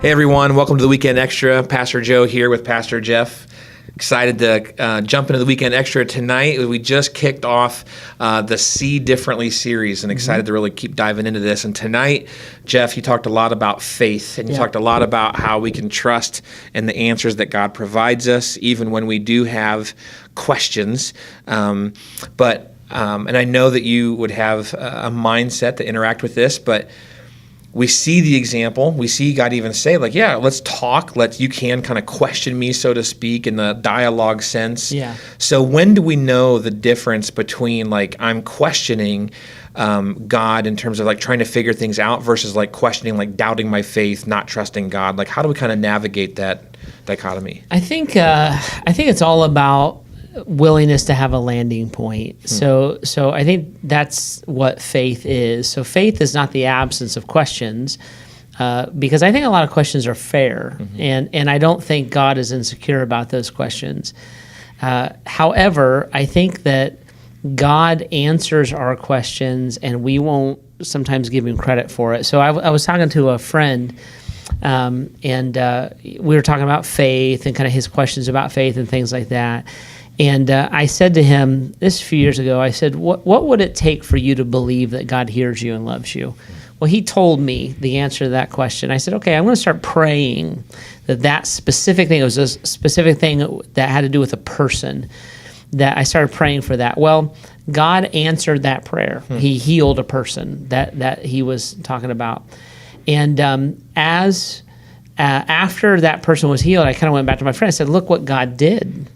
Hey everyone, welcome to the Weekend Extra. Pastor Joe here with Pastor Jeff. Excited to jump into the Weekend Extra tonight. We just kicked off the See Differently series and excited to really keep diving into this. And tonight, Jeff, you talked a lot about faith and you talked a lot about how we can trust in the answers that God provides us, even when we do have questions. And I know that you would have a mindset to interact with this, but we see the example. We see God even say, like, yeah, let's talk. You can kind of question me, so to speak, in the dialogue sense. Yeah. So when do we know the difference between, like, I'm questioning God in terms of, like, trying to figure things out versus, like, questioning, like, doubting my faith, not trusting God? Like, how do we kind of navigate that dichotomy? I think it's all about willingness to have a landing point. So I think that's what faith is. So faith is not the absence of questions, because I think a lot of questions are fair, and I don't think God is insecure about those questions. However, I think that God answers our questions, and we won't sometimes give Him credit for it. So I was talking to a friend, and we were talking about faith and kind of his questions about faith and things like that. And I said to him this a few years ago, I said, what would it take for you to believe that God hears you and loves you? Well, he told me the answer to that question. I said, okay, I'm going to start praying that specific thing, it was a specific thing that had to do with a person, that I started praying for that. Well, God answered that prayer. He healed a person that he was talking about. And after that person was healed, I kind of went back to my friend. I said, look what God did.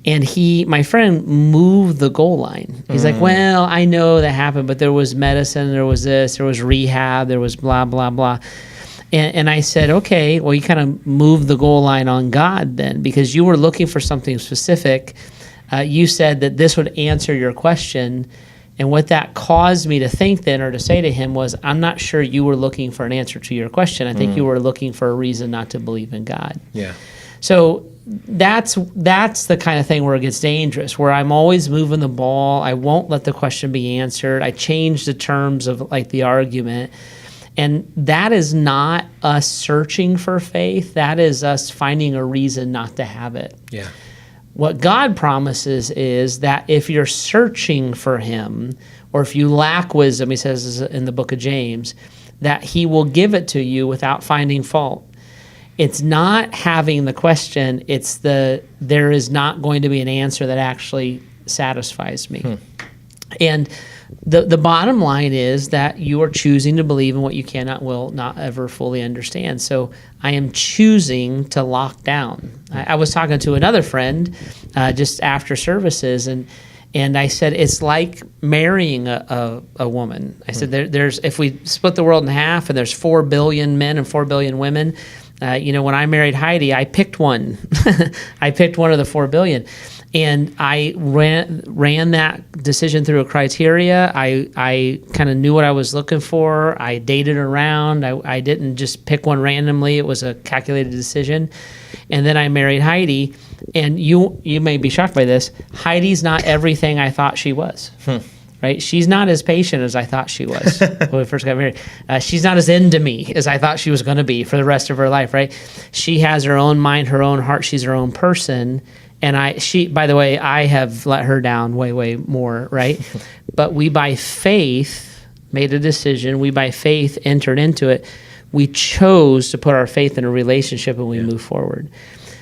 And my friend moved the goal line. He's like, well, I know that happened, but there was medicine, there was this, there was rehab, there was blah, blah, blah. And I said, okay, well, you kind of moved the goal line on God then, because you were looking for something specific. You said that this would answer your question. And what that caused me to think then, or to say to him, was, I'm not sure you were looking for an answer to your question. I think you were looking for a reason not to believe in God. Yeah. So that's the kind of thing where it gets dangerous, where I'm always moving the ball. I won't let the question be answered. I change the terms of, like, the argument. And that is not us searching for faith. That is us finding a reason not to have it. Yeah. What God promises is that if you're searching for Him, or if you lack wisdom, He says in the book of James, that He will give it to you without finding fault. It's not having the question, it's there is not going to be an answer that actually satisfies me. And the bottom line is that you are choosing to believe in what you will not ever fully understand. So I am choosing to lock down. I was talking to another friend just after services, and I said, it's like marrying a woman. I said, there's if we split the world in half and there's 4 billion men and 4 billion women, when I married Heidi, I picked one. I picked one of the 4 billion. And I ran that decision through a criteria. I kind of knew what I was looking for. I dated around. I didn't just pick one randomly. It was a calculated decision. And then I married Heidi. And you may be shocked by this. Heidi's not everything I thought she was. Right? She's not as patient as I thought she was when we first got married. She's not as into me as I thought she was going to be for the rest of her life, right? She has her own mind, her own heart. She's her own person. And by the way, I have let her down way, way more, right? But we, by faith, made a decision. We, by faith, entered into it. We chose to put our faith in a relationship, and we move forward.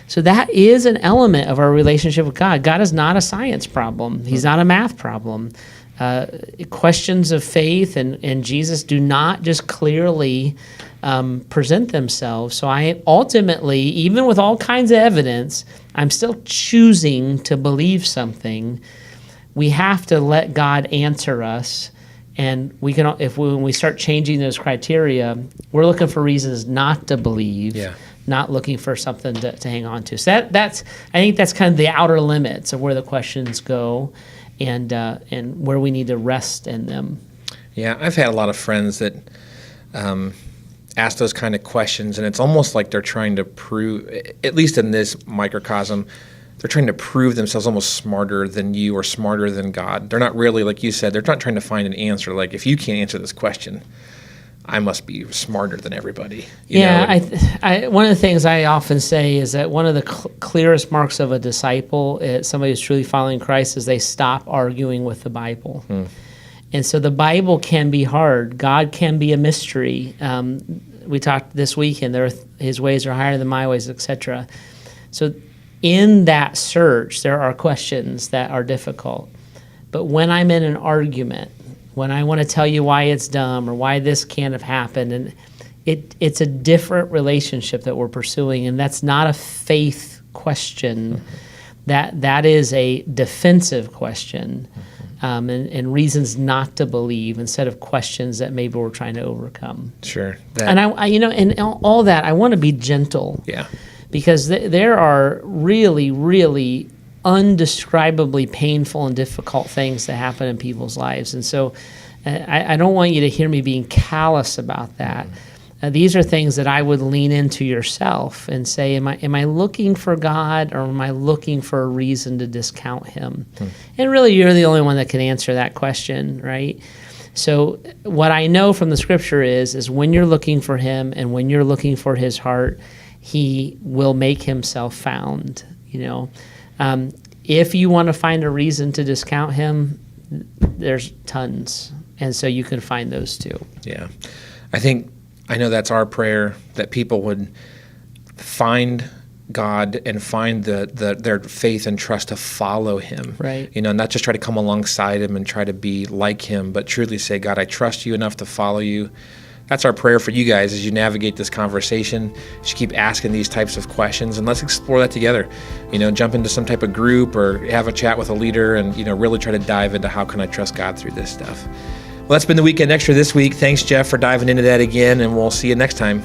So that is an element of our relationship with God. God is not a science problem. He's not a math problem. Questions of faith and Jesus do not just clearly present themselves. So I ultimately, even with all kinds of evidence, I'm still choosing to believe something. We have to let God answer us, and when we start changing those criteria, we're looking for reasons not to believe. Yeah. Not looking for something to hang on to. So I think that's kind of the outer limits of where the questions go, and where we need to rest in them. Yeah, I've had a lot of friends that ask those kind of questions, and it's almost like they're trying to prove, at least in this microcosm, they're trying to prove themselves almost smarter than you or smarter than God. They're not really, like you said, they're not trying to find an answer. Like, if you can't answer this question, I must be smarter than everybody. You know? I one of the things I often say is that one of the clearest marks of a disciple, somebody who's truly following Christ, is they stop arguing with the Bible. And so the Bible can be hard. God can be a mystery. We talked this weekend, his ways are higher than my ways, etc. So in that search, there are questions that are difficult. But when I'm in an argument, when I want to tell you why it's dumb or why this can't have happened, and it's a different relationship that we're pursuing, and that's not a faith question. That is a defensive question, and reasons not to believe instead of questions that maybe we're trying to overcome. Sure. And and all that, I want to be gentle. Yeah. Because there are really, really undescribably painful and difficult things that happen in people's lives. And so I don't want you to hear me being callous about that. These are things that I would lean into yourself and say, am I looking for God, or am I looking for a reason to discount him? And really, you're the only one that can answer that question, right? So what I know from the scripture is when you're looking for him and when you're looking for his heart, he will make himself found, If you want to find a reason to discount him, there's tons. And so you can find those too. Yeah. I know that's our prayer, that people would find God and find their faith and trust to follow him. Right. Not just try to come alongside him and try to be like him, but truly say, God, I trust you enough to follow you. That's our prayer for you guys as you navigate this conversation. Just keep asking these types of questions, and let's explore that together. Jump into some type of group or have a chat with a leader and, really try to dive into how can I trust God through this stuff. Well, that's been the Weekend Extra this week. Thanks, Jeff, for diving into that again, and we'll see you next time.